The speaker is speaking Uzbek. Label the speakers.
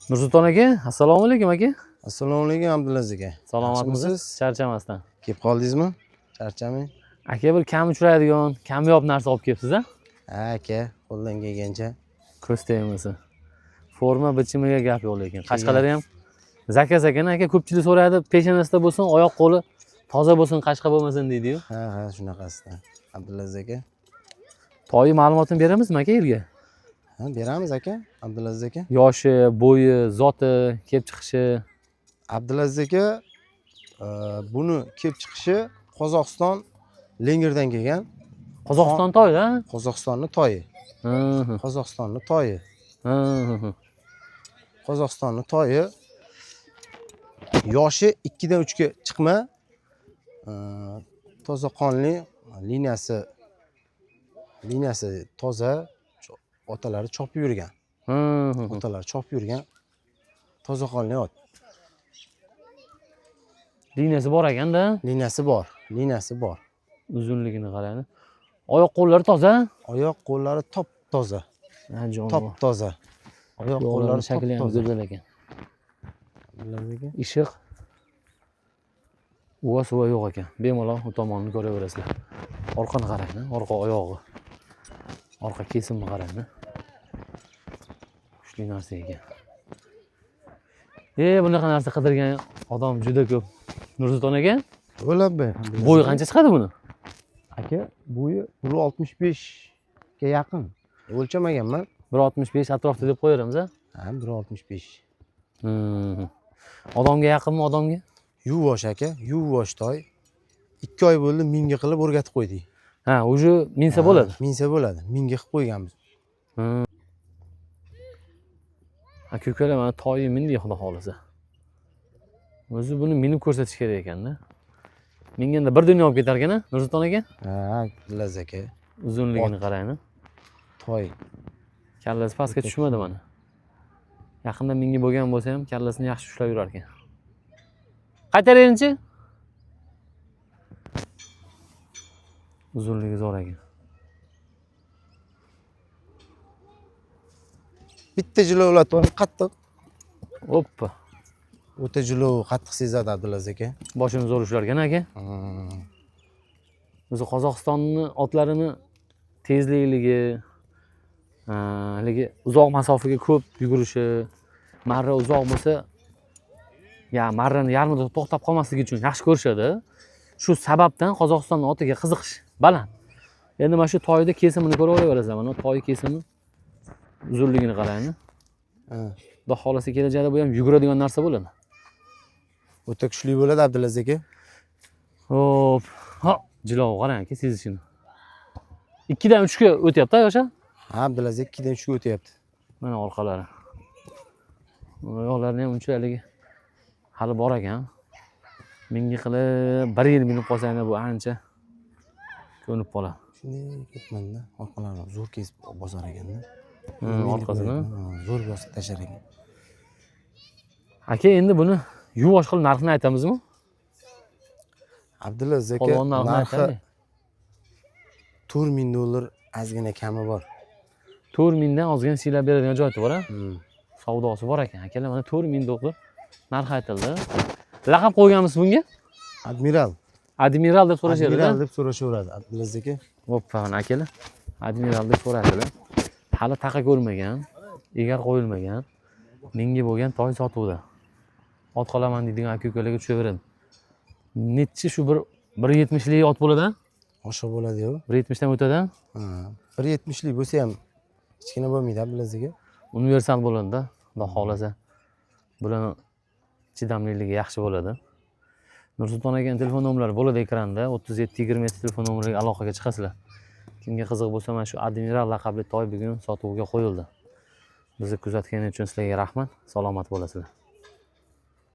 Speaker 1: Nursulton aka, assalomu alaykum aka.
Speaker 2: Assalomu alaykum Abdulaziz aka.
Speaker 1: Salomatmisiz? Charchamasdan.
Speaker 2: Kelib qoldingizmi? Charchamang.
Speaker 1: Aka bir kam uchraydigan, kamyob narsa olib kelibsiz-a?
Speaker 2: Ha aka, qo'ldan kelgancha.
Speaker 1: Ko'z tegmasa. Forma bichimiga gap yo'q lekin. Qashqalar ham zakaz ekan aka, ko'pchilik so'raydi, peshonasida bo'lsin, oyoq qo'li toza bo'lsin, qashqa bo'lmasin deydi-yu.
Speaker 2: Ha, shunaqasidan. Abdulaziz aka.
Speaker 1: To'yi ma'lumotini beramizmi aka yerga?
Speaker 2: Ha, beramiz aka, Abdulaziz aka.
Speaker 1: Yoshi, bo'yi, zoti, kelib chiqishi.
Speaker 2: Abdulaziz aka, buni kelib chiqishi Qozog'iston Lengirdan kelgan.
Speaker 1: Qozog'iston to'yi-da?
Speaker 2: Qozog'istonning to'yi. Qozog'istonning to'yi. Qozog'istonning to'yi. Yoshi 2 dan 3 ga chiqma. Toza qonli, liniyasi toza, otalari chopib yurgan. Otalari chopib yurgan. Toza qonli ot.
Speaker 1: Liniyasi bor ekan-da?
Speaker 2: Liniyasi bor.
Speaker 1: Uzunligini qarang. Oyoq qo'llari toza?
Speaker 2: Oyoq qo'llari top toza. Top toza. Oyoq qo'llari
Speaker 1: shakli ham go'zal ekan. Ishiq suva yo'q ekan. Bemalol u tomonni ko'raverasizlar. Orqani qarang, orqa oyog'i. Orqa kesimni qarang. Kuchli narsa ekan. Bunaqa narsa qidirgan odam juda ko'p. Nursulton aka?
Speaker 2: Bo'ladi.
Speaker 1: Bo'yi qancha chiqadi buni?
Speaker 2: Aka, bo'yi 1.65 ga yaqin. O'lchamaganman.
Speaker 1: 1.65 atrofida deb qo'yaveramiz-a?
Speaker 2: Ha, 1.65.
Speaker 1: Odamga yaqinmi odamga?
Speaker 2: Yuvosh aka, yuvosh toy. 2 oy bo'ldi minga qilib o'rgatib qo'ydik.
Speaker 1: Ha, o'zi minsa bo'ladi.
Speaker 2: Minsa bo'ladi. Minga qilib qo'yganmiz.
Speaker 1: Aka-ukalar mana to'yi mindi xudo xolasa. O'zi buni minib ko'rsatish kerak ekanda. Minganda bir dunyo olib ketar ekan-a, Nursulton aka?
Speaker 2: Ha, Abdulaziz aka.
Speaker 1: Uzunligini qarang.
Speaker 2: Toy.
Speaker 1: Kallasi pastga tushmadi mana. Yaqinda mingi bo'lgan bo'lsa ham kallasini yaxshi ushlab yurar ekan. Qaytaringchi? Uzunligi zo'r ekan.
Speaker 2: Bitta jilovlatoni qattiq.
Speaker 1: Oppa.
Speaker 2: O'ta jilov qattiq sezadi Abdulaziz aka.
Speaker 1: Boshini zo'r ushlar ekan aka. O'zi Qozog'istonning otlarini tezlikligi, haligi uzoq masofaga ko'p yugurishi, marra uzoq bo'lsa, marrani yarmida to'xtab qolmasligi uchun yaxshi ko'rishadi. Shu sababdan Qozog'istonning otiga qiziqish baland. Endi mana shu to'yda kesimini ko'rib olaverasizlar. Mana to'y kesimi uzunligini qarang. Xudo xolasa kelajakda bu ham yuguradigan narsa bo'ladi.
Speaker 2: O'ta kuchli bo'ladi Abdulaziz aka.
Speaker 1: Hop. Jilov qarang aka, sezishini. 2 dan 3 ga o'tyapti yosha?
Speaker 2: Ha, Abdulaziz 2 dan 3 ga o'tyapti.
Speaker 1: Mana orqalari. Oyoqlarini ham unchalik hali bor ekan. Mingi qilib 1 yil minib qolsanglar bu ancha ko'nib qoladi.
Speaker 2: Shunday ketmanda, orqalarini zo'r kesib bosar ekanda.
Speaker 1: Orqasini
Speaker 2: zo'r bosib tashlar ekan.
Speaker 1: Aka, endi buni yuvosh qilib narxini aytamizmi?
Speaker 2: Abdulaziz aka, narxi $4000 ozgina kami bor.
Speaker 1: 4000 dan ozgina siylab beradigan joyi bor-a? Savdosi bor ekan. Akalar mana $4000 narx aytildi. Laqab qo'yganmiz bunga? Admiral deb so'rashadi.
Speaker 2: Admiral deb so'rashaveradi Abdulaziz aka.
Speaker 1: Hoppa, mana akalar. Admiral deb so'radilar. Hali taqa ko'rmagan, egar qo'yilmagan, menga bo'lgan to'y sotuvda. Ot qolaman deydigan aka-ukalarga tushaveradi. Nechi shu bir 170 lik ot bo'ladi-a?
Speaker 2: Oshiq bo'ladi-yu.
Speaker 1: 170 dan o'tadi-a?
Speaker 2: Ha, 170 lik bo'lsa ham kichkina bo'lmaydi Abdulaziz aka.
Speaker 1: Universal bo'ladi-da, xudo xolasa. Bularni chidamliligi yaxshi bo'ladi. Nursulton akaning telefon nomerlari bo'ladi ekranda. 3727 telefon nomeriga aloqaga chiqasizlar. Kimga qiziq bo'lsa, mana shu Admiral laqabli to'y bugun sotuvga qo'yildi. Bizni kuzatganingiz uchun sizlarga rahmat. Salomat bo'lasizlar.